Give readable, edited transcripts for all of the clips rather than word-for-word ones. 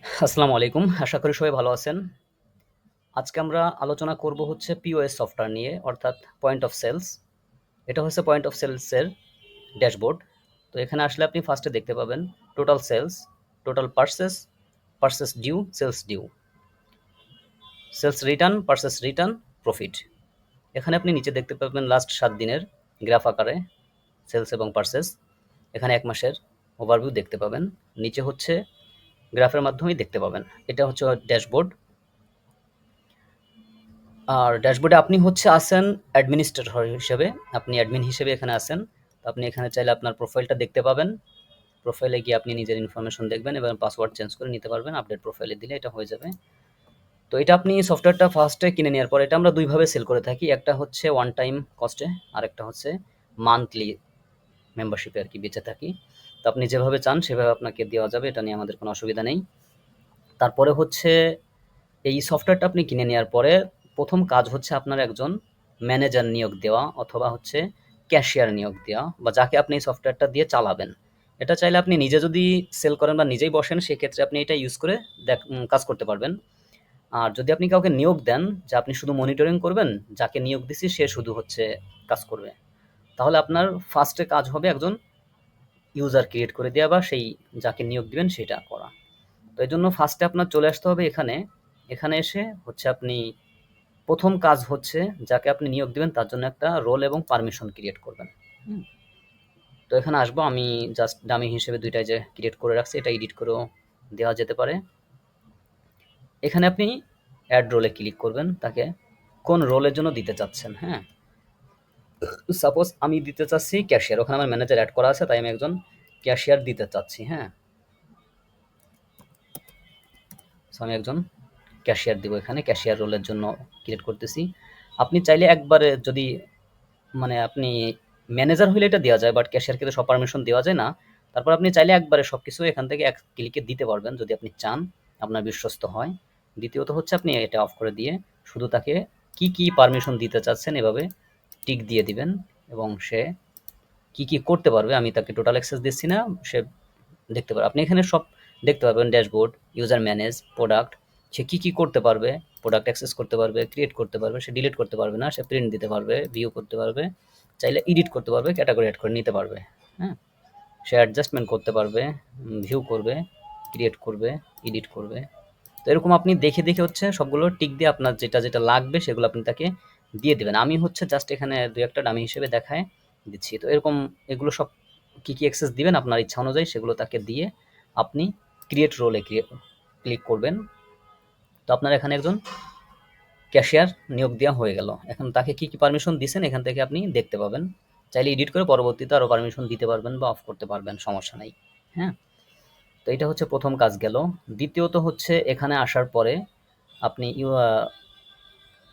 আসসালামু আলাইকুম। আশা করি সবাই ভালো আছেন। আজকে আমরা আলোচনা করব হচ্ছে POS সফটওয়্যার নিয়ে অর্থাৎ পয়েন্ট অফ সেলস। এটা হচ্ছে পয়েন্ট অফ সেলস এর ড্যাশবোর্ড। তো এখানে আসলে আপনি ফার্স্টে দেখতে পাবেন total sales, total purchase, purchase due, sales due, sales return, purchase return, profit. এখানে আপনি নিচে দেখতে পাবেন লাস্ট ৭ দিনের গ্রাফ আকারে সেলস এবং পারচেজ। এখানে ১ মাসের ওভারভিউ দেখতে পাবেন। নিচে হচ্ছে গ্রাফের মাধ্যমেই দেখতে পাবেন। এটা হচ্ছে ড্যাশবোর্ড। আর ড্যাশবোর্ডে আপনি হচ্ছে আছেন অ্যাডমিনিস্ট্রেটর হিসেবে। আপনি অ্যাডমিন হিসেবে এখানে আছেন। তো আপনি এখানে চাইলে আপনার প্রোফাইলটা দেখতে পাবেন। প্রোফাইলে গিয়ে আপনি নিজের ইনফরমেশন দেখবেন এবং পাসওয়ার্ড চেঞ্জ করে নিতে পারবেন। আপডেট প্রোফাইলে দিলে এটা হয়ে যাবে। তো এটা আপনি সফটওয়্যারটা ফার্স্টে কিনে নেওয়ার পর এটা আমরা ২ ভাবে সেল করে থাকি। একটা হচ্ছে ওয়ান টাইম কস্টে, আরেকটা হচ্ছে মান্থলি মেম্বারশিপে আরকি বেচে থাকি। তো আপনি যেভাবে চান সেভাবে আপনাকে দেওয়া যাবে। এটা নিয়ে আমাদের কোনো অসুবিধা নেই। তারপরে হচ্ছে এই সফটওয়্যারটা আপনি কিনে নেওয়ার পরে ১ম কাজ হচ্ছে আপনার একজন ম্যানেজার নিয়োগ দেওয়া অথবা হচ্ছে ক্যাশিয়ার নিয়োগ দেওয়া বা যাকে আপনি এই সফটওয়্যারটা দিয়ে চালাবেন। এটা চাইলে আপনি নিজে যদি সেল করেন বা নিজেই বসেন সেক্ষেত্রে আপনি এটা ইউজ করে কাজ করতে পারবেন। আর যদি আপনি কাউকে নিয়োগ দেন যে আপনি শুধু মনিটরিং করবেন, যাকে নিয়োগ দিছি সে শুধু হচ্ছে কাজ করবে। তাহলে আপনার ফার্স্টে কাজ হবে একজন ইউজার ক্রিয়েট করে দেওয়া বা সেই যাকে নিয়োগ দিবেন সেটা করা। তো এজন্য ফার্স্টে আপনার চলে আসতে হবে এখানে। এখানে এসে হচ্ছে আপনি ১ম কাজ হচ্ছে যাকে আপনি নিয়োগ দিবেন তার জন্য একটা রোল এবং পারমিশন ক্রিয়েট করবেন। হুম? তো এখানে আসবো আমি জাস্ট ডামি হিসেবে ২ টাই যে ক্রিয়েট করে রাখছি এটা এডিট করেও দেওয়া যেতে পারে। এখানে আপনি এড রোলে ক্লিক করবেন তাকে কোন রোলের জন্য দিতে চাচ্ছেন, হ্যাঁ? সাপোজ আমি দিতে চাচ্ছি ক্যাশিয়ার। ওখানে আমার ম্যানেজার এড করা আছে তাই আমি একজন ক্যাশিয়ার দিতে চাচ্ছি, হ্যাঁ? সো আমি একজন ক্যাশিয়ার দিব এখানে। ক্যাশিয়ার রোলের জন্য ক্রিয়েট করতেছি। আপনি চাইলে একবারে যদি মানে আপনি ম্যানেজার হইলে এটা দেওয়া যায় বাট ক্যাশিয়ারকে তো সব পারমিশন দেওয়া যায় না। তারপর আপনি চাইলে একবারে সবকিছু এখান থেকে এক ক্লিকে দিতে পারবেন যদি আপনি চান, আপনার বিশ্বস্ত হয়। দ্বিতীয়ত হচ্ছে আপনি এটা অফ করে দিয়ে শুধু তাকে কি, কি পারমিশন দিতে চাচ্ছেন এভাবে টিক দিয়ে দিবেন এবং সে কি, কি করতে পারবে আমি তাকে টোটাল অ্যাক্সেস দিচ্ছি না, সে দেখতে পারবে। আপনি এখানে সব দেখতে পারবেন ড্যাশবোর্ড, ইউজার ম্যানেজ, প্রোডাক্ট, সে কি, কি করতে পারবে, প্রোডাক্ট অ্যাক্সেস করতে পারবে, ক্রিয়েট করতে পারবে, সে ডিলিট করতে পারবে না, সে প্রিন্ট দিতে পারবে, ভিউ করতে পারবে, চাইলে এডিট করতে পারবে, ক্যাটাগরি এড করে নিতে পারবে, হ্যাঁ? সে অ্যাডজাস্টমেন্ট করতে পারবে, ভিউ করবে, ক্রিয়েট করবে, এডিট করবে। তো এরকম আপনি দেখে, দেখে হচ্ছে সবগুলো টিক দিয়ে আপনার যেটা, যেটা লাগবে সেগুলো আপনি তাকে দিয়ে দিবেন। আমি হচ্ছে জাস্ট এখানে ২-১ টা ডামি হিসেবে দেখায় দিচ্ছি। তো এরকম এগুলো সব কি, কি অ্যাক্সেস দিবেন আপনার ইচ্ছা অনুযায়ী সেগুলো তাকে দিয়ে আপনি ক্রিয়েট রোলে ক্লিক করবেন। তো আপনার এখানে একজন ক্যাশিয়ার নিয়োগ দেওয়া হয়ে গেল। এখন তাকে কি, কি পারমিশন দিছেন এখান থেকে আপনি দেখতে পাবেন। চাইলে এডিট করে পরবর্তীতে আরো পারমিশন দিতে পারবেন বা অফ করতে পারবেন, সমস্যা নাই। হ্যাঁ? তো এটা হচ্ছে ১ম কাজ গেল। দ্বিতীয়ত হচ্ছে এখানে আসার পরে আপনি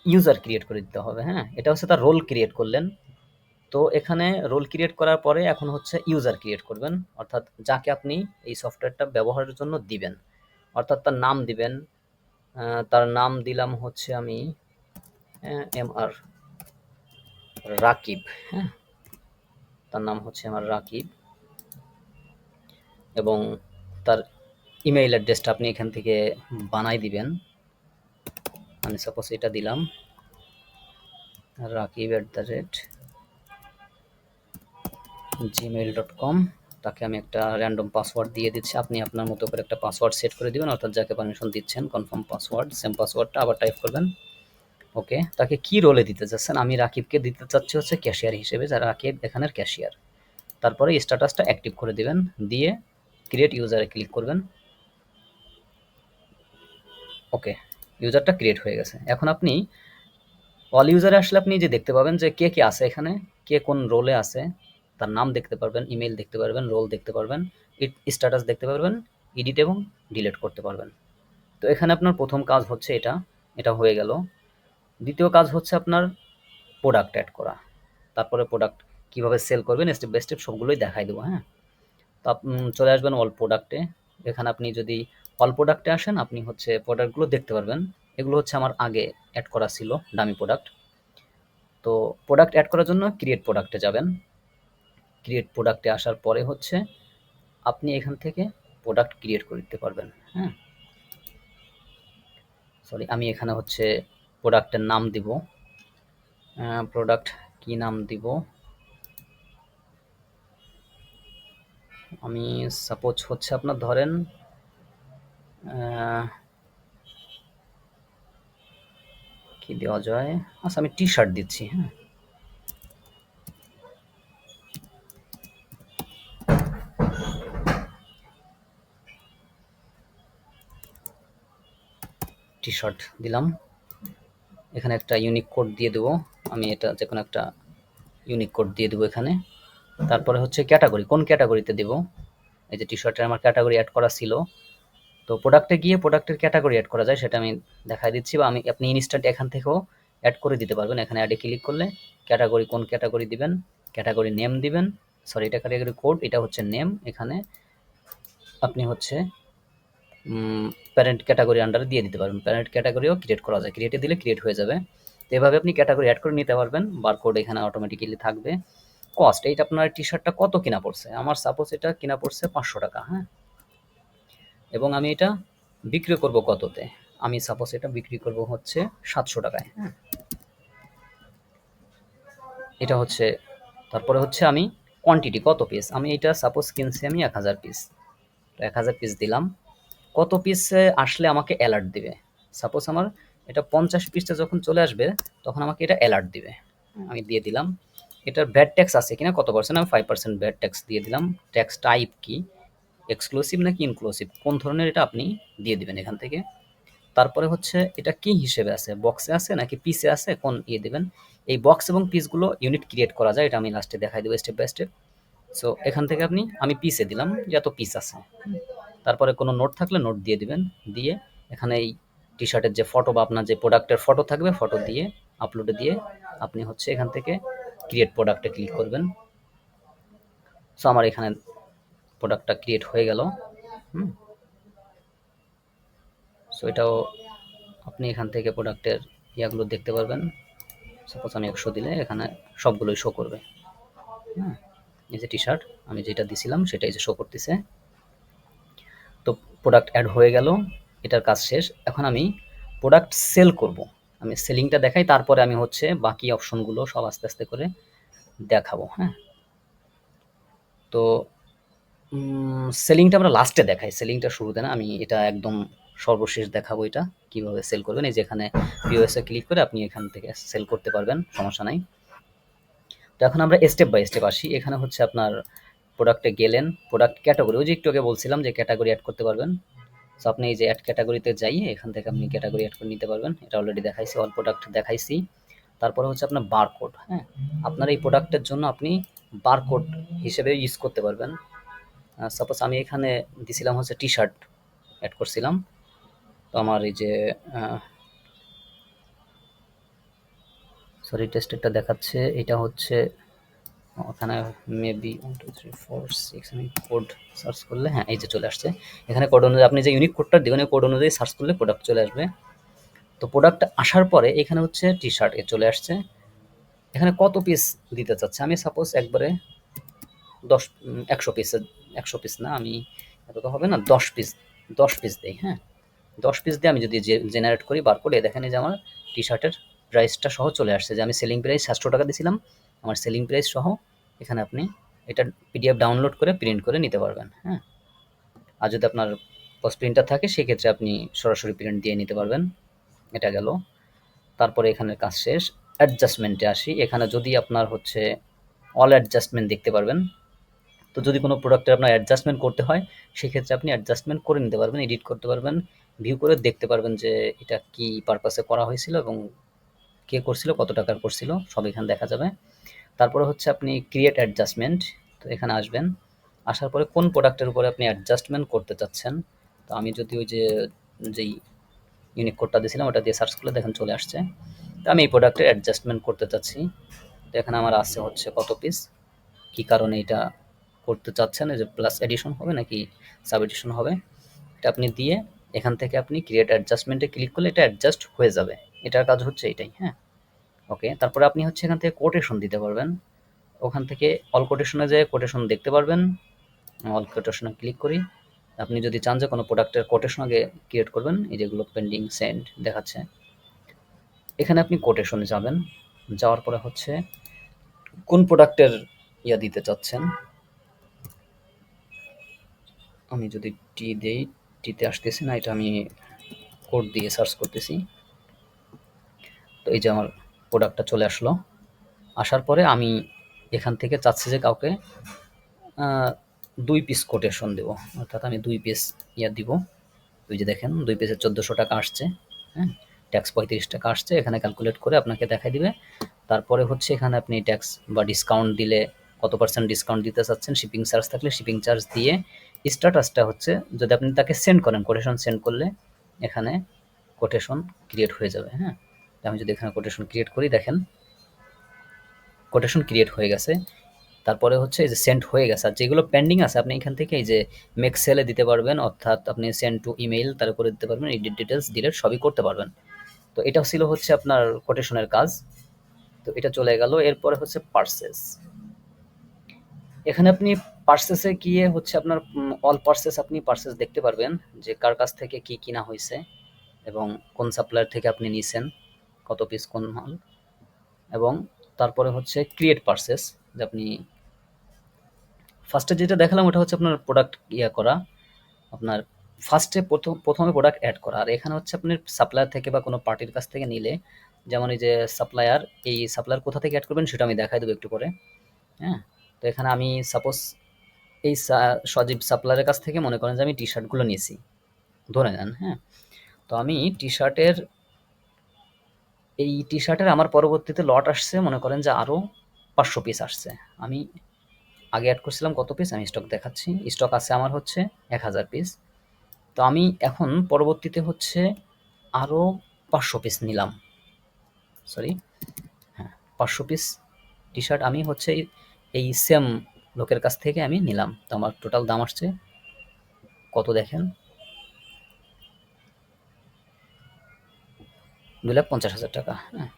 ইউজার ক্রিয়েট করে দিতে হবে, হ্যাঁ? এটা হচ্ছে তার রোল ক্রিয়েট করলেন। তো এখানে রোল ক্রিয়েট করার পরে এখন হচ্ছে ইউজার ক্রিয়েট করবেন। অর্থাৎ যাকে আপনি এই সফটওয়্যারটা ব্যবহারের জন্য দিবেন। অর্থাৎ তার নাম দিবেন। তার নাম দিলাম হচ্ছে আমি এমআর রাকিব, হ্যাঁ? তার নাম হচ্ছে আমার রাকিব এবং তার ইমেইল অ্যাড্রেসটা আপনি এখান থেকে বানাই দিবেন। আমি সাপোজ এটা দিলাম rakib@gmail.com। তাকে আমি একটা র্যান্ডম পাসওয়ার্ড দিয়ে দিচ্ছি। আপনি আপনার মতো করে একটা পাসওয়ার্ড সেট করে দিবেন অর্থাৎ যাকে পারমিশন দিচ্ছেন কনফার্ম পাসওয়ার্ড, সেম পাসওয়ার্ডটা আবার টাইপ করবেন। ওকে, তাকে কি রোলে দিতে চাচ্ছেন? আমি রাকিবকে দিতে চাচ্ছি হচ্ছে ক্যাশিয়ার হিসেবে, যারা রাকিব এখানের ক্যাশিয়ার। তারপরে স্ট্যাটাসটা অ্যাক্টিভ করে দিবেন, দিয়ে ক্রিয়েট ইউজারে ক্লিক করবেন। ওকে, ইউজারটা ক্রিয়েট হয়ে গেছে। এখন আপনি অল ইউজারে আসলে আপনি যে দেখতে পাবেন যে কে, কে আছে এখানে, কে কোন রোলে আছে, তার নাম দেখতে পারবেন, ইমেইল দেখতে পারবেন, রোল দেখতে পারবেন, স্ট্যাটাস দেখতে পারবেন, এডিট এবং ডিলিট করতে পারবেন। তো এখানে আপনার ১ম কাজ হচ্ছে এটা, এটা হয়ে গেল। দ্বিতীয় কাজ হচ্ছে আপনার প্রোডাক্ট এড করা। তারপরে প্রোডাক্ট কিভাবে সেল করবেন স্টেপ বাই স্টেপ সবগুলোই দেখাই দেবো, হ্যাঁ? তো চলে আসবেন অল প্রোডাক্টে। এখানে আপনি যদি অল প্রোডাক্টে আসেন আপনি হচ্ছে প্রোডাক্টগুলো দেখতে পারবেন। এগুলো হচ্ছে আমার আগে এড করা ছিল দামি প্রোডাক্ট। তো প্রোডাক্ট এড করার জন্য ক্রিয়েট প্রোডাক্টে যাবেন। ক্রিয়েট প্রোডাক্টে আসার পরে হচ্ছে আপনি এখান থেকে প্রোডাক্ট ক্রিয়েট করে দিতে পারবেন, হ্যাঁ? সরি, আমি এখানে হচ্ছে প্রোডাক্টের নাম দিব। প্রোডাক্ট কি নাম দিব? আমি সাপোজ হচ্ছে আপনার ধরেন কি দেওয়া যায়? আচ্ছা, আমি টি শার্ট দিচ্ছি। হ্যাঁ, টি শার্ট দিলাম। এখানে একটা ইউনিক কোড দিয়ে দেবো। আমি এটা যে কোনো একটা ইউনিক কোড দিয়ে দেবো এখানে। তারপরে হচ্ছে ক্যাটাগরি, কোন ক্যাটাগরিতে দেব? এই যে টি শার্টের আমার ক্যাটাগরি অ্যাড করা ছিল, তো প্রোডাক্টে গিয়ে প্রোডাক্টের ক্যাটাগরি অ্যাড করা যায় সেটা আমি দেখাই দিচ্ছি, বা আপনি ইনস্ট্যান্ট এখান থেকেও অ্যাড করে দিতে পারবেন। এখানে অ্যাডে ক্লিক করলে ক্যাটাগরি, কোন ক্যাটাগরি দিবেন, ক্যাটাগরি নেম দিবেন। সরি, এটা ক্যাটাগরি কোড, এটা হচ্ছে নেম। এখানে আপনি হচ্ছে প্যারেন্ট ক্যাটাগরি আন্ডারে দিয়ে দিতে পারবেন। প্যারেন্ট ক্যাটাগরিও ক্রিয়েট করা যায়, ক্রিয়েটে দিলে ক্রিয়েট হয়ে যাবে। তো এভাবে আপনি ক্যাটাগরি অ্যাড করে নিতে পারবেন। বারকোড এখানে অটোমেটিক্যালি থাকবে। কস্ট, এইটা আপনার টি শার্টটা কত কিনা পড়ছে? আমার সাপোজ এটা কিনা পড়ছে 500 টাকা। হ্যাঁ, এবং আমি এটা বিক্রি করব কততে? আমি সাপোজ এটা বিক্রি করব হচ্ছে 700 টাকায়। হ্যাঁ, এটা হচ্ছে। তারপরে হচ্ছে আমি কোয়ান্টিটি কত পিস, আমি এটা সাপোজ কিনছি আমি 1000 পিস। 1000 পিস দিলাম। কত পিস আসলে আমাকে অ্যালার্ট দিবে? সাপোজ আমার এটা 50 পিসটা যখন চলে আসবে তখন আমাকে এটা অ্যালার্ট দিবে। আমি দিয়ে দিলাম। এটার ভ্যাট ট্যাক্স আছে কিনা, কত পার্সেন্ট? আমি 5% ভ্যাট ট্যাক্স দিয়ে দিলাম। ট্যাক্স টাইপ কি, এক্সক্লুসিভ নাকি ইনক্লুসিভ, কোন ধরনের এটা আপনি দিয়ে দিবেন এখান থেকে। তারপরে হচ্ছে এটা কি হিসেবে আছে, বক্সে আছে নাকি পিসে আছে, কোন ইয়ে দেবেন। এই বক্স এবং পিসগুলো ইউনিট ক্রিয়েট করা যায়, এটা আমি লাস্টে দেখাই দেবো স্টেপ বাই স্টেপ। সো এখান থেকে আমি পিসে দিলাম যে এত পিস আছে। তারপরে কোনো নোট থাকলে নোট দিয়ে দিবেন। দিয়ে এখানে এই টি শার্টের যে ফটো বা আপনার যে প্রোডাক্টের ফটো থাকবে ফটো দিয়ে আপলোডে দিয়ে আপনি হচ্ছে এখান থেকে ক্রিয়েট প্রোডাক্টে ক্লিক করবেন। সো আমার এখানে প্রোডাক্টটা ক্রিয়েট হয়ে গেল। হুম, সো এটাও আপনি এখান থেকে প্রোডাক্টের ইয়াগুলো দেখতে পারবেন। সাপোজ আমি 100 দিলে এখানে সবগুলোই শো করবে। হ্যাঁ, এই যে টি শার্ট আমি যেটা দিছিলাম সেটাই যে শো করতেছে। তো প্রোডাক্ট অ্যাড হয়ে গেল, এটার কাজ শেষ। এখন আমি প্রোডাক্ট সেল করব। আমি সেলিংটা দেখাই, তারপরে আমি হচ্ছে বাকি অপশনগুলো সব আস্তে আস্তে করে দেখাবো। হ্যাঁ, তো সেলিংটা আমরা লাস্টে দেখাই, সেলিংটা শুরুতে না। আমি এটা একদম সর্বশেষ দেখাবো এটা কিভাবে সেল করবেন। এই যে এখানে পিওএস এ ক্লিক করে আপনি এখান থেকে সেল করতে পারবেন, সমস্যা নাই। তো এখন আমরা স্টেপ বাই স্টেপ আসি। এখানে হচ্ছে আপনার প্রোডাক্টে গেলেন, প্রোডাক্ট ক্যাটাগরি, ওই যে একটু আগে বলছিলাম যে ক্যাটাগরি অ্যাড করতে পারবেন। সো আপনি এই যে অ্যাড ক্যাটাগরিতে যাইয়ে এখান থেকে আপনি ক্যাটাগরি অ্যাড করে নিতে পারবেন। এটা অলরেডি দেখাইছি, অল প্রোডাক্ট দেখাইছি। তারপরে হচ্ছে আপনার বারকোড। হ্যাঁ, আপনার এই প্রোডাক্টের জন্য আপনি বারকোড হিসেবে ইউজ করতে পারবেন। সাপোজ আমি এখানে দিছিলাম হচ্ছে টি শার্ট অ্যাড করছিলাম। তো আমার এই যে সরি, টেস্টেরটা দেখাচ্ছে, এটা হচ্ছে ওখানে মেবি 1 2 3 4 6, আমি কোড সার্চ করলে হ্যাঁ এই যে চলে আসছে। এখানে কোড অনুযায়ী আপনি যে ইউনিক কোডটা দেবেন ওই কোড অনুযায়ী সার্চ করলে প্রোডাক্ট চলে আসবে। তো প্রোডাক্ট আসার পরে এখানে হচ্ছে টি শার্ট এ চলে আসছে। এখানে কত পিস দিতে চাচ্ছে? আমি সাপোজ একবারে 100 পিস, 100 পিস না, আমি এত তো হবে না, 10 পিস, 10 পিস দেই। হ্যাঁ, 10 পিস দিয়ে আমি যদি জেনারেট করি বারকোড, দেখেন এই যে আমার টি শার্টের প্রাইসটা সহ চলে আসছে। যে আমি সেলিং প্রাইস 700 টাকা দিয়েছিলাম, আমার সেলিং প্রাইস সহ এখানে আপনি এটা পিডিএফ ডাউনলোড করে প্রিন্ট করে নিতে পারবেন। হ্যাঁ, আর যদি আপনার পস প্রিন্টার থাকে সেক্ষেত্রে আপনি সরাসরি প্রিন্ট দিয়ে নিতে পারবেন। এটা গেল। তারপরে এখানের কাজ শেষ। অ্যাডজাস্টমেন্টে আসি। এখানে যদি আপনার হচ্ছে অল অ্যাডজাস্টমেন্ট দেখতে পারবেন। তো যদি কোনো প্রোডাক্টের আপনার অ্যাডজাস্টমেন্ট করতে হয় সেক্ষেত্রে আপনি অ্যাডজাস্টমেন্ট করে নিতে পারবেন, এডিট করতে পারবেন, ভিউ করে দেখতে পারবেন যে এটা কি পারপাসে করা হয়েছিল এবং কে করছিল, কত টাকার করছিল, সব এখানে দেখা যাবে। তারপরে হচ্ছে আপনি ক্রিয়েট অ্যাডজাস্টমেন্ট, তো এখানে আসবেন। আসার পরে কোন প্রোডাক্টের উপরে আপনি অ্যাডজাস্টমেন্ট করতে চাচ্ছেন। তো আমি যদি ওই যে যেই ইউনিক কোডটা দিয়েছিলাম ওটা দিয়ে সার্চ করলে দেখেন চলে আসছে। তো আমি এই প্রোডাক্টের অ্যাডজাস্টমেন্ট করতে চাচ্ছি। তো এখানে আমার আছে হচ্ছে কত পিস, কী কারণে এটা করতে চাচ্ছেন, যে প্লাস এডিশন হবে নাকি সাব এডিশন হবে, এটা আপনি দিয়ে এখান থেকে আপনি ক্রিয়েট অ্যাডজাস্টমেন্টে ক্লিক করলে এটা অ্যাডজাস্ট হয়ে যাবে। এটার কাজ হচ্ছে এটাই। হ্যাঁ, ওকে। তারপরে আপনি হচ্ছে এখান থেকে কোটেশন দিতে পারবেন। ওখান থেকে অল কোটেশনে যেয়ে কোটেশন দেখতে পারবেন। অল কোটেশনে ক্লিক করি। আপনি যদি চান যে কোনো প্রোডাক্টের কোটেশন আগে ক্রিয়েট করবেন, এই যেগুলো পেন্ডিং সেন্ড দেখাচ্ছে, এখানে আপনি কোটেশনে যাবেন। যাওয়ার পরে হচ্ছে কোন প্রোডাক্টের দিতে চাচ্ছেন। আমি যদি টি দেই, টিতে আসতেছি না, এটা আমি কোড দিয়ে সার্চ করতেছি। তো এই যে আমার প্রোডাক্টটা চলে আসলো। আসার পরে আমি এখান থেকে চাচ্ছি যে কাউকে 2 পিস কোটেশন দেব, অর্থাৎ আমি 2 পিস দিব। ওই যে দেখেন 2 পিসে 1400 টাকা আসছে, হ্যাঁ, ট্যাক্স 35 টাকা আসছে, এখানে ক্যালকুলেট করে আপনাকে দেখাই দিবে। তারপরে হচ্ছে এখানে আপনি ট্যাক্স বা ডিসকাউন্ট দিলে কত পার্সেন্ট ডিসকাউন্ট দিতে চাচ্ছেন, শিপিং চার্জ থাকলে শিপিং চার্জ দিয়ে স্ট্যাটাসটা হচ্ছে যদি আপনি তাকে সেন্ড করেন, কোটেশন সেন্ড করলে এখানে কোটেশন ক্রিয়েট হয়ে যাবে। হ্যাঁ, আমি যদি এখানে কোটেশন ক্রিয়েট করি, দেখেন কোটেশন ক্রিয়েট হয়ে গেছে। তারপরে হচ্ছে এই যে সেন্ড হয়ে গেছে, আর যেগুলো পেন্ডিং আছে আপনি এখান থেকে এই যে মেক সেলে দিতে পারবেন, অর্থাৎ আপনি সেন্ড টু ইমেইল তার করে দিতে পারবেন, এডিট ডিটেলস ডিলিট সবই করতে পারবেন। তো এটা ছিল হচ্ছে আপনার কোটেশনের কাজ। তো এটা চলে গেল। এরপরে হচ্ছে পার্সেস। এখানে আপনি পার্সেসে গিয়ে হচ্ছে আপনার অল পার্সেস, আপনি পার্সেস দেখতে পারবেন যে কার কাছ থেকে কি কিনা হয়েছে এবং কোন সাপ্লায়ার থেকে আপনি নিছেন, কত পিস কোন মাল। এবং তারপরে হচ্ছে ক্রিয়েট পার্সেস, যে আপনি ফার্স্টে যেটা দেখালাম ওটা হচ্ছে আপনার প্রোডাক্ট করা, আপনার ফার্স্টে প্রথমে প্রোডাক্ট অ্যাড করা। আর এখানে হচ্ছে আপনি সাপ্লায়ার থেকে বা কোনো পার্টির কাছ থেকে নিলে, যেমন এই যে সাপ্লায়ার, এই সাপ্লায়ার কোথা থেকে অ্যাড করবেন সেটা আমি দেখাই দেবো একটু পরে। হ্যাঁ, তো এখানে আমি সাপোজ এই সজীব সাপ্লায়ারের কাছ থেকে মনে করেন যে আমি টি শার্টগুলো নিয়েছি, ধরে নেন। হ্যাঁ, তো আমি এই টি শার্টের আমার পরবর্তীতে লট আসছে, মনে করেন যে আরও 500 পিস আসছে। আমি আগে অ্যাড করছিলাম কত পিস, আমি স্টক দেখাচ্ছি। স্টক আছে আমার হচ্ছে 1000 পিস। তো আমি এখন পরবর্তীতে হচ্ছে আরও 500 পিস নিলাম, সরি, হ্যাঁ, 500 পিস টি শার্ট আমি হচ্ছে এই সেম লোকের কাছ থেকে আমি নিলাম। তো আমার টোটাল দাম আসছে কত দেখেন, 2,50,000 টাকা। হ্যাঁ,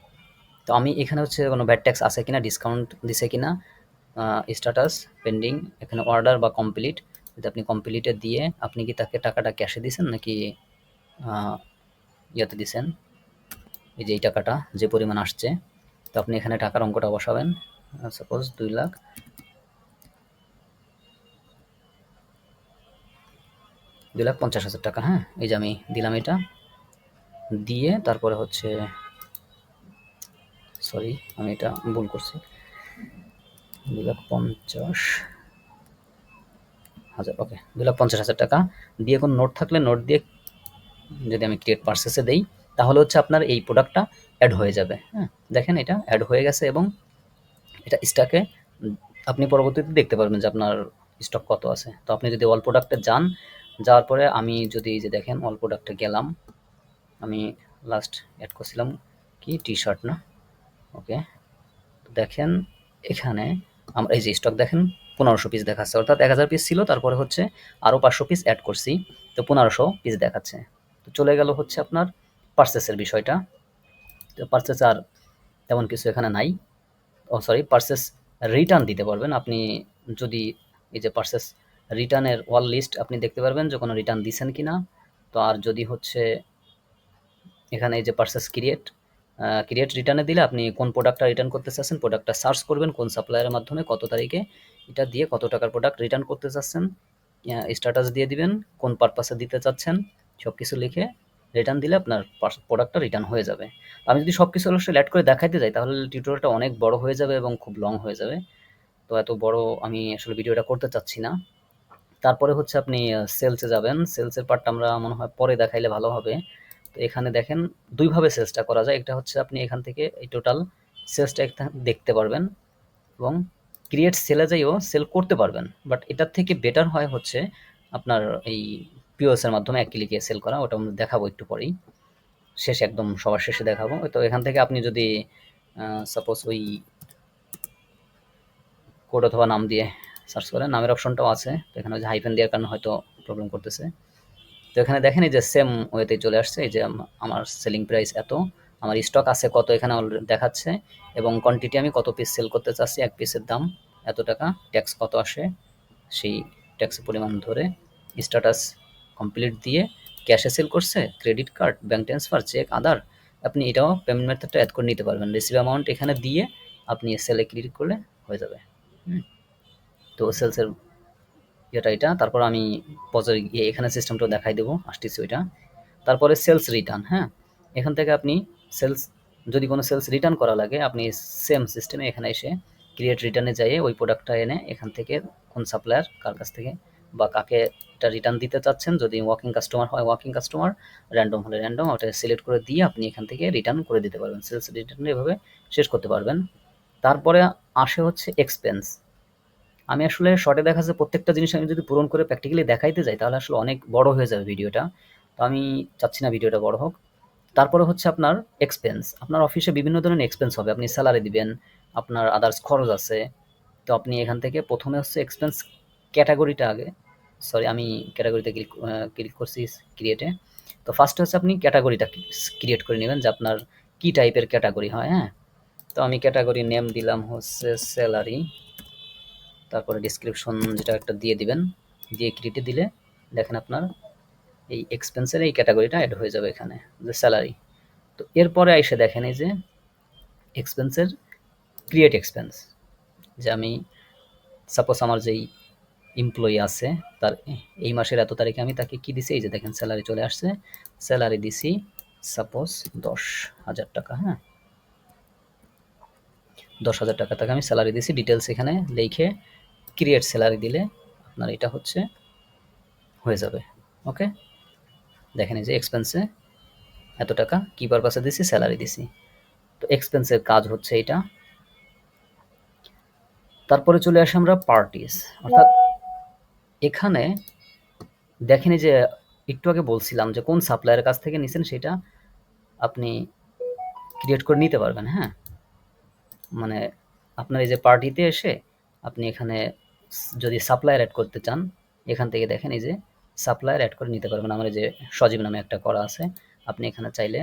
তো আমি এখানে হচ্ছে কোনো ব্যাড ট্যাক্স আছে কিনা, ডিসকাউন্ট দিছে কিনা, স্ট্যাটাস পেন্ডিং, এখানে অর্ডার বা কমপ্লিট, যদি আপনি কমপ্লিটে দিয়ে আপনি কি তাকে টাকাটা ক্যাশে দিয়েছেন নাকি ইয়েতে দিছেন, এই যে এই টাকাটা যে পরিমাণ আসছে। তো আপনি এখানে টাকার অঙ্কটা বসাবেন, সাপোজ 2,50,000 টাকা। হ্যাঁ, এই যে আমি দিলাম, এটা দিয়ে তারপরে হচ্ছে, সরি আমি এটা ভুল করছি, 2,50,000, ওকে, 2,50,000 টাকা দিয়ে কোনো নোট থাকলে নোট দিয়ে যদি আমি ক্রিয়েট পার্সেসে দেই, তাহলে হচ্ছে আপনার এই প্রোডাক্টটা অ্যাড হয়ে যাবে। হ্যাঁ, দেখেন এটা অ্যাড হয়ে গেছে এবং এটা স্টকে আপনি পরবর্তীতে দেখতে পারবেন যে আপনার স্টক কত আছে। তো আপনি যদি অল প্রোডাক্টে যান, যাওয়ার পরে আমি যদি এই যে দেখেন অল প্রোডাক্টে গেলাম, আমি লাস্ট অ্যাড করছিলাম কি টি শার্ট না, ওকে, দেখেন এখানে আমরা এই যে স্টক দেখেন 1500 পিস দেখাচ্ছে, অর্থাৎ 1000 পিস ছিল, তারপরে হচ্ছে আরও 500 পিস অ্যাড করছি, তো 1500 পিস দেখাচ্ছে। তো চলে গেল হচ্ছে আপনার পার্সেসের বিষয়টা। তো পার্সেস আর তেমন কিছু এখানে নাই। ও সরি, পার্সেস রিটার্ন দিতে পারবেন আপনি, যদি এই যে পার্সেস রিটার্নের অল লিস্ট আপনি দেখতে পারবেন যে কোনো রিটার্ন দিছেন কিনা। তো আর যদি হচ্ছে এখানে এই যে পার্সেস ক্রিয়েট রিটার্নে দিলে আপনি কোন প্রোডাক্টটা রিটার্ন করতে চাচ্ছেন, প্রোডাক্টটা সার্চ করবেন কোন সাপ্লায়ারের মাধ্যমে কত তারিখে, এটা দিয়ে কত টাকার প্রোডাক্ট রিটার্ন করতে চাচ্ছেন, স্ট্যাটাস দিয়ে দিবেন কোন পারপাসে দিতে চাচ্ছেন, সব কিছু লিখে রিটার্ন দিলে আপনার প্রোডাক্টটা রিটার্ন হয়ে যাবে। আমি যদি সব কিছু অবশ্যই অ্যাড করে দেখাইতে যাই তাহলে টিউটোরিয়ালটা অনেক বড় হয়ে যাবে এবং খুব লং হয়ে যাবে। তো এত বড় আমি আসলে ভিডিওটা করতে চাচ্ছি না। তারপরে হচ্ছে আপনি সেলসে যাবেন, সেলসের পার্টটা আমরা মনে হয় পরে দেখাইলে ভালো হবে। তো এখানে দেখেন দুইভাবে সেলসটা করা যায়, একটা হচ্ছে আপনি এখান থেকে এই টোটাল সেলসটা দেখতে পারবেন এবং ক্রিয়েট সেলে যাইও সেল করতে পারবেন, বাট এটার থেকে বেটার হয় হচ্ছে আপনার এই পিওএস এর মাধ্যমে এক ক্লিকে সেল করা, ওটা আমরা দেখাবো একটু পরেই, শেষে একদম সবার শেষে দেখাবো। তো এখান থেকে আপনি যদি সাপোজ ওই কোড অথবা নাম দিয়ে সার্চ করেন, নামের অপশনটাও আছে, তো এখানে যে হাইফেন দেওয়ার কারণে হয়তো প্রবলেম করতেছে। তো এখানে দেখেন এই যে সেম ওয়েতে চলে আসছে, এই যে আমার সেলিং প্রাইস এত, আমার স্টক আছে কত এখানে অলরেডি দেখাচ্ছে, এবং কোয়ান্টিটি আমি কত পিস সেল করতে চাচ্ছি, এক পিসের দাম এত টাকা, ট্যাক্স কত আসে সেই ট্যাক্সের পরিমাণ ধরে স্ট্যাটাস কমপ্লিট দিয়ে ক্যাশে সেল করছে, credit card, bank transfer, cheque, other, আপনি এটাও পেমেন্ট মেথডটা অ্যাড করে নিতে পারবেন। রিসিভ অ্যামাউন্ট এখানে দিয়ে আপনি সেলে ক্লিক করলে হয়ে যাবে। তো সেলসের এটা তারপর আমি পজে এখানে সিস্টেমটাও দেখাই দেবো, আসতেছি ওইটা। তারপরে সেলস রিটার্ন, হ্যাঁ, এখান থেকে আপনি সেলস যদি কোনো সেলস রিটার্ন করা লাগে আপনি সেম সিস্টেমে এখানে এসে ক্রিয়েট রিটার্নে যাইয়ে ওই প্রোডাক্টটা এনে এখান থেকে কোন সাপ্লায়ার কার কাছ থেকে বা কাকে এটা রিটার্ন দিতে চাচ্ছেন, যদি ওয়াকিং কাস্টমার হয় ওয়াকিং কাস্টমার, র্যান্ডম হলে র্যান্ডম, ওটা সিলেক্ট করে দিয়ে আপনি এখান থেকে রিটার্ন করে দিতে পারবেন। সেলস রিটার্ন এভাবে শেষ করতে পারবেন। তারপরে আসে হচ্ছে এক্সপেন্স। আমি আসলে শর্টে দেখাচ্ছে প্রত্যেকটা জিনিস আমি যদি পূরণ করে প্র্যাকটিক্যালি দেখাইতে যাই তাহলে আসলে অনেক বড় হয়ে যাবে ভিডিওটা। তো আমি চাচ্ছি না ভিডিওটা বড় হোক। তারপরে হচ্ছে আপনার এক্সপেন্স। আপনার অফিসে বিভিন্ন ধরনের এক্সপেন্স হবে। আপনি স্যালারি দিবেন, আপনার আদার্স খরচ আছে। তো আপনি এখান থেকে প্রথমে হচ্ছে এক্সপেন্স ক্যাটাগরিটা আগে, সরি আমি ক্যাটাগরিতে ক্লিক করছি ক্রিয়েটে। তো ফার্স্টে হচ্ছে আপনি ক্যাটাগরিটা ক্রিয়েট করে নেবেন যে আপনার কী টাইপের ক্যাটাগরি হয়, হ্যাঁ। তো আমি ক্যাটাগরি নেম দিলাম হচ্ছে স্যালারি, তারপরে ডিসক্রিপশন যেটা একটা দিয়ে দিবেন, দিয়ে ক্রিয়েটে দিলে দেখেন আপনার এই এক্সপেন্সের এই ক্যাটাগরিটা অ্যাড হয়ে যাবে এখানে, যে স্যালারি। তো এরপরে এসে দেখেন এই যে এক্সপেন্সের ক্রিয়েট এক্সপেন্স, যে আমি সাপোজ আমার যেই এমপ্লয়ি আছে তার এই মাসের এত তারিখে আমি তাকে কি দিছি, এই যে দেখেন স্যালারি চলে আসছে, স্যালারি দিছি সাপোজ 10,000 টাকা, হ্যাঁ 10,000 টাকা তাকে আমি স্যালারি দিছি। ডিটেলস এখানে লিখে ক্রিয়েট স্যালারি দিলে আপনার এটা হচ্ছে হয়ে যাবে। ওকে, দেখেন এই যে এক্সপেন্সে এত টাকা কি পারপাসে দিছি, স্যালারি দিছি। তো এক্সপেন্সের কাজ হচ্ছে এটা। তারপরে চলে আসি আমরা পার্টিস, অর্থাৎ এখানে দেখেন যে একটু আগে বলছিলাম যে কোন সাপ্লায়ারের কাছ থেকে নিছেন সেটা আপনি ক্রিয়েট করে নিতে পারবেন, হ্যাঁ। মানে আপনার এই যে পার্টিতে এসে আপনি এখানে যদি সাপ্লায়ার অ্যাড করতে চান এখান থেকে দেখেন এই যে সাপ্লায়ার অ্যাড করে নিতে পারবেন। আমার এই যে সজীব নামে একটা করা আছে, আপনি এখানে চাইলে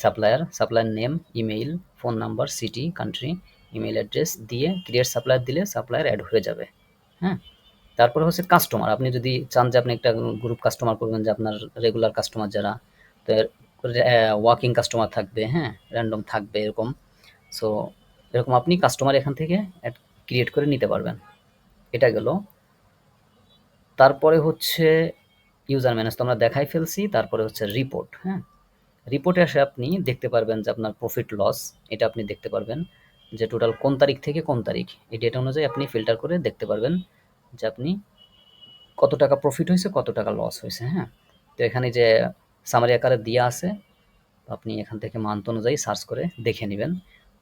supplier name, email, phone number, city, country, email address দিয়ে ক্রিয়েট সাপ্লায়ার দিলে সাপ্লায়ার অ্যাড হয়ে যাবে, হ্যাঁ। তারপরে হচ্ছে কাস্টমার, আপনি যদি চান যে আপনি একটা গ্রুপ কাস্টমার করবেন যে আপনার রেগুলার কাস্টমার যারা, তো ওয়াকিং কাস্টমার থাকবে, হ্যাঁ র্যান্ডম থাকবে এরকম। সো এরকম আপনি কাস্টমার এখান থেকে ক্রিয়েট করে নিতে পারবেন। এটা গেল। তারপরে হচ্ছে ইউজার ম্যানেজ তো আমরা দেখাই ফেলছি। তারপরে হচ্ছে রিপোর্ট, হ্যাঁ। রিপোর্টে আসে আপনি দেখতে পারবেন যে আপনার প্রফিট লস, এটা আপনি দেখতে পারবেন যে টোটাল কোন তারিখ থেকে কোন তারিখ, এই ডেটা অনুযায়ী আপনি ফিল্টার করে দেখতে পারবেন যে আপনি কত টাকা প্রফিট হয়েছে কত টাকা লস হয়েছে, হ্যাঁ। তো এখানে যে সামারি আকারে দেওয়া আছে, আপনি এখান থেকে মান্থ অনুযায়ী সার্চ করে দেখে নেবেন।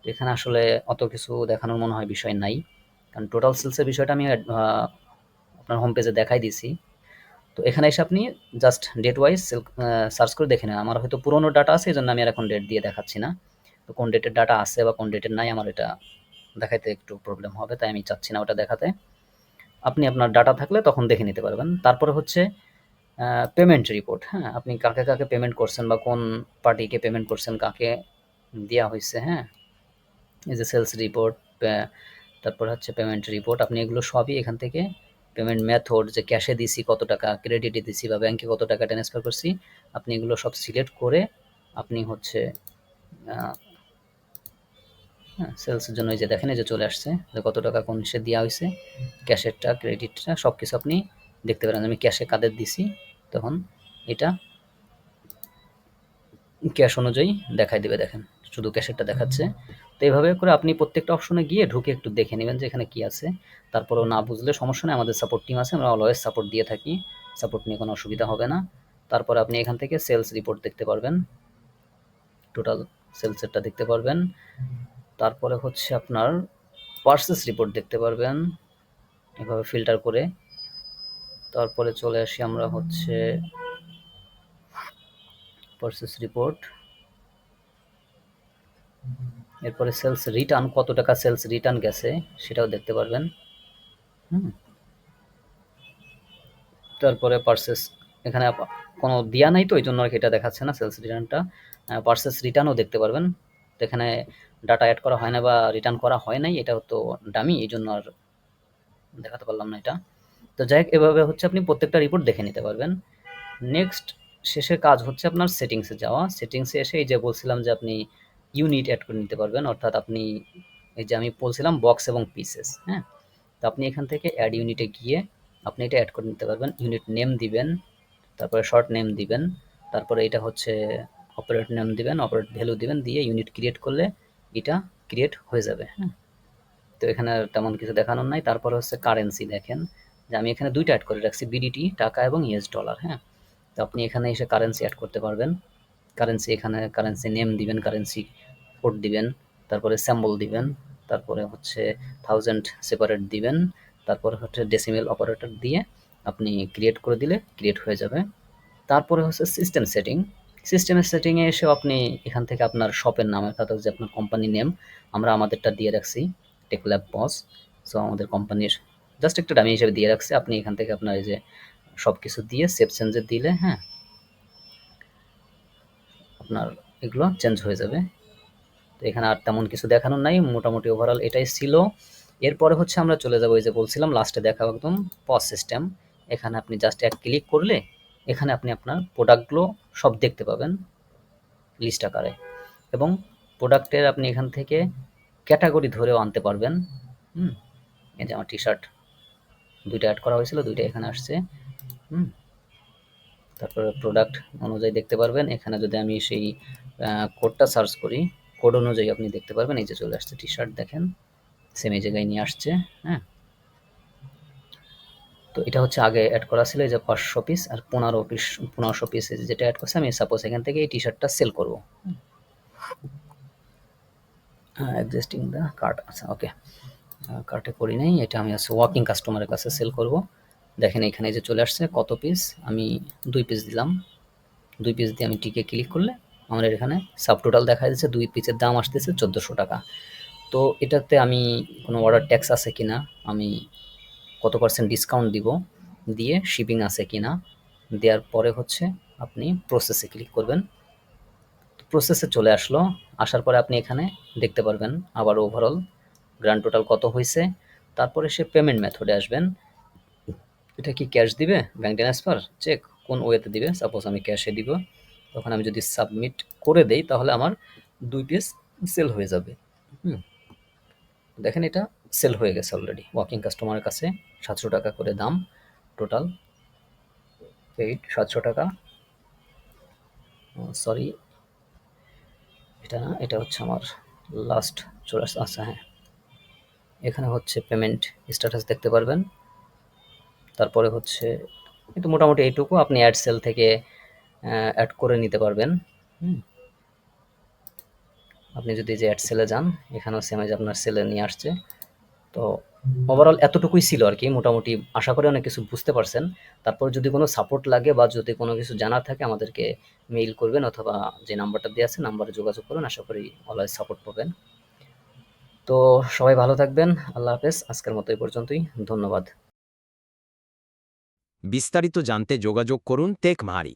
তো এখানে আসলে অত কিছু দেখানোর মনে হয় বিষয় নাই, কারণ টোটাল সেলসের বিষয়টা আমি আপনার হোম পেজে দেখাই দিছি। তো এখানে এসে আপনি জাস্ট ডেট ওয়াইজ সার্চ করে দেখে নেন। আমার হয়তো পুরোনো ডাটা আছে এই জন্য আমি আর এখন ডেট দিয়ে দেখাচ্ছি না। তো কোন ডেটের ডাটা আছে বা কোন ডেটের নাই আমার এটা দেখাইতে একটু প্রবলেম হবে, তাই আমি চাচ্ছি না ওটা দেখাতে। আপনি আপনার ডাটা থাকলে তখন দেখে নিতে পারবেন। তারপরে হচ্ছে পেমেন্ট রিপোর্ট, হ্যাঁ, আপনি কাকে কাকে পেমেন্ট করছেন বা কোন পার্টিকে পেমেন্ট করছেন, কাকে দেওয়া হয়েছে, হ্যাঁ। এই যে সেলস রিপোর্ট, তারপর হচ্ছে পেমেন্ট রিপোর্ট, আপনি এগুলো সবই এখান থেকে পেমেন্ট মেথড, যে ক্যাশে দিছি কত টাকা, ক্রেডিটে দিছি বা ব্যাংকে কত টাকা ট্রান্সফার করছি, আপনি এগুলো সব সিলেক্ট করে আপনি হচ্ছে হ্যাঁ সেলসের জন্য এই যে দেখেন এই যে চলে আসছে যে কত টাকা কোন সে দেওয়া হয়েছে, ক্যাশেরটা ক্রেডিটটা সব কিছু আপনি দেখতে পারেন। আমি ক্যাশে কাদের দিছি তখন এটা ক্যাশ অনুযায়ী দেখাই দেবে, দেখেন শুধু ক্যাশেরটা দেখাচ্ছে। তো এইভাবে করে আপনি প্রত্যেকটা অপশনে গিয়ে ঢুকে একটু দেখে নেবেন যে এখানে কি আছে। তারপরেও না বুঝলে সমস্যা নেই, আমাদের সাপোর্ট টিম আছে, আমরা অলওয়েজ সাপোর্ট দিয়ে থাকি, সাপোর্ট নিয়ে কোনো অসুবিধা হবে না। তারপরে আপনি এখান থেকে সেলস রিপোর্ট দেখতে পারবেন, টোটাল সেলসেরটা দেখতে পারবেন। তারপরে হচ্ছে আপনার পার্সেস রিপোর্ট দেখতে পারবেন এভাবে ফিল্টার করে। তারপরে চলে আসি আমরা হচ্ছে পার্সেস রিপোর্ট, এরপরে সেলস রিটার্ন, কত টাকা সেলস রিটার্ন গেছে সেটাও দেখতে পারবেন। তারপরে পার্সেস এখানে কোনো দেওয়া নাই তো এই জন্য আর কি এটা দেখাচ্ছে না সেলস রিটার্নটা। পার্সেস রিটার্নও দেখতে পারবেন। তো এখানে ডাটা অ্যাড করা হয় না বা রিটার্ন করা হয় নাই, এটা তো ডামি, এই জন্য আর দেখাতে পারলাম না এটা। তো তো যাই হোক, এভাবে হচ্ছে আপনি প্রত্যেকটা রিপোর্ট দেখে নিতে পারবেন। নেক্সট শেষের কাজ হচ্ছে আপনার সেটিংসে যাওয়া। সেটিংসে এসে এই যে বলছিলাম যে আপনি ইউনিট অ্যাড করে নিতে পারবেন, অর্থাৎ আপনি এই যে আমি বলছিলাম বক্স এবং পিসেস, হ্যাঁ? তো আপনি এখান থেকে অ্যাড ইউনিটে গিয়ে আপনি এটা অ্যাড করে নিতে পারবেন। ইউনিট নেম দিবেন, তারপরে শর্ট নেম দিবেন, তারপরে এটা হচ্ছে অপারেট নেম দিবেন, অপারেট ভ্যালু দিবেন, দিয়ে ইউনিট ক্রিয়েট করলে এটা ক্রিয়েট হয়ে যাবে, হ্যাঁ? তো এখানে আর তেমন কিছু দেখানোর নাই। তারপরে হচ্ছে কারেন্সি, দেখেন যে আমি এখানে ২ টা অ্যাড করে রাখছি, বিডিটি টাকা এবং ইউএস ডলার, হ্যাঁ? তো আপনি এখানে এসে কারেন্সি অ্যাড করতে পারবেন। কারেন্সি এখানে কারেন্সি নেম দিবেন, কারেন্সি কোড দিবেন, তারপরে সিম্বল দিবেন, তারপরে হচ্ছে 1000 সেপারেট দিবেন, তারপরে হচ্ছে ডেসিমেল অপারেটর দিয়ে আপনি ক্রিয়েট করে দিলে ক্রিয়েট হয়ে যাবে। তারপরে হচ্ছে সিস্টেম সেটিং। সিস্টেমের সেটিংয়ে এসেও আপনি এখান থেকে আপনার শপের নাম, অর্থাৎ যে আপনার কোম্পানি নেম, আমরা আমাদেরটা দিয়ে রাখছি টেকল্যাব বস। সো আমাদের কোম্পানির জাস্ট একটা ডামি হিসেবে দিয়ে রাখছি। আপনি এখান থেকে আপনার এই যে সব কিছু দিয়ে সেভ চেঞ্জে দিলে, হ্যাঁ, আপনার এগুলো চেঞ্জ হয়ে যাবে। তো এখানে আর তেমন কিছু দেখানোর নাই, মোটামুটি ওভারঅল এটাই ছিল। এরপরে হচ্ছে আমরা চলে যাবো, এই যে বলছিলাম লাস্টে দেখাবো একদম পজ সিস্টেম। এখানে আপনি জাস্ট এক ক্লিক করলে এখানে আপনি আপনার প্রোডাক্টগুলো সব দেখতে পাবেন লিস্ট আকারে, এবং প্রোডাক্টের আপনি এখান থেকে ক্যাটাগরি ধরেও আনতে পারবেন। হুম, এই যে আমার টি শার্ট ২টা অ্যাড করা হয়েছিল, ২টা এখানে আসছে। হুম, তারপরে প্রোডাক্ট অনুযায়ী দেখতে পারবেন। এখানে যদি আমি সেই কোডটা সার্চ করি, কোড অনুযায়ী আপনি দেখতে পারবেন। এই যে চলে আসছে টি শার্ট, দেখেন সেম এই জায়গায় নিয়ে আসছে, হ্যাঁ? তো এটা হচ্ছে আগে অ্যাড করা ছিল, এই যে ৫০০ পিস আর ১৫০০ পিস যেটা অ্যাড করছে। আমি সাপোজ এখান থেকে এই টি শার্টটা সেল করবো। এক্সিস্টিং দ্য কার্ট, আচ্ছা ওকে, কার্টে করি নাই, এটা আমি হচ্ছে ওয়ার্কিং কাস্টমারের কাছে সেল করব। দেখেন এখানে যে চলে আসছে কত পিস, আমি ২ পিস দিলাম। ২ পিস দিয়ে আমি টিকে ক্লিক করলে আমার এখানে সাব টোটাল দেখা যাচ্ছে, ২ পিসের দাম আসতেছে ১৪০০ টাকা। তো এটাতে আমি কোনো অর্ডার ট্যাক্স আছে কিনা, আমি কত পার্সেন্ট ডিসকাউন্ট দিব, দিয়ে শিপিং আছে কিনা দেওয়ার পরে হচ্ছে আপনি প্রসেসে ক্লিক করবেন। প্রসেসে চলে আসলো, আসার পরে আপনি এখানে দেখতে পারবেন আবার ওভারঅল গ্র্যান্ড টোটাল কত হয়েছে। তারপরে সে পেমেন্ট মেথডে আসবেন, এটা কি ক্যাশ দিবে, ব্যাংক ট্রান্সফার, চেক, কোন ওয়েতে দিবে। সাপোজ আমি ক্যাশে দিব, তখন আমি যদি সাবমিট করে দেই তাহলে আমার ২ পিস সেল হয়ে যাবে। হুম, দেখেন এটা সেল হয়ে গেছে অলরেডি ওয়ার্কিং কাস্টমারের কাছে। ৭০০ টাকা করে দাম, টোটাল পেইড ৭০০ টাকা। সরি, এটা না, এটা হচ্ছে আমার লাস্ট চলে আসছে, আচ্ছা হ্যাঁ, এখানে হচ্ছে পেমেন্ট স্ট্যাটাস দেখতে পারবেন। তারপরে হচ্ছে কিন্তু মোটামুটি এইটুকু আপনি অ্যাড সেল থেকে অ্যাড করে নিতে পারবেন। হুম, আপনি যদি যে অ্যাড সেলে যান, এখানেও সেম যে আপনার সেলে নিয়ে আসছে। তো ওভারঅল এতটুকুই ছিল আর কি, মোটামুটি আশা করি অনেক কিছু বুঝতে পারছেন। তারপর যদি কোনো সাপোর্ট লাগে বা যদি কোনো কিছু জানার থাকে আমাদেরকে মেইল করবেন, অথবা যে নাম্বারটা দেওয়া আছে নাম্বারে যোগাযোগ করুন, আশা করি অলওয়েজ সাপোর্ট পাবেন। তো সবাই ভালো থাকবেন, আল্লাহ হাফেজ, আজকের মতো এই পর্যন্তই, ধন্যবাদ। বিস্তারিত জানতে যোগাযোগ করুন টেক মাহারি।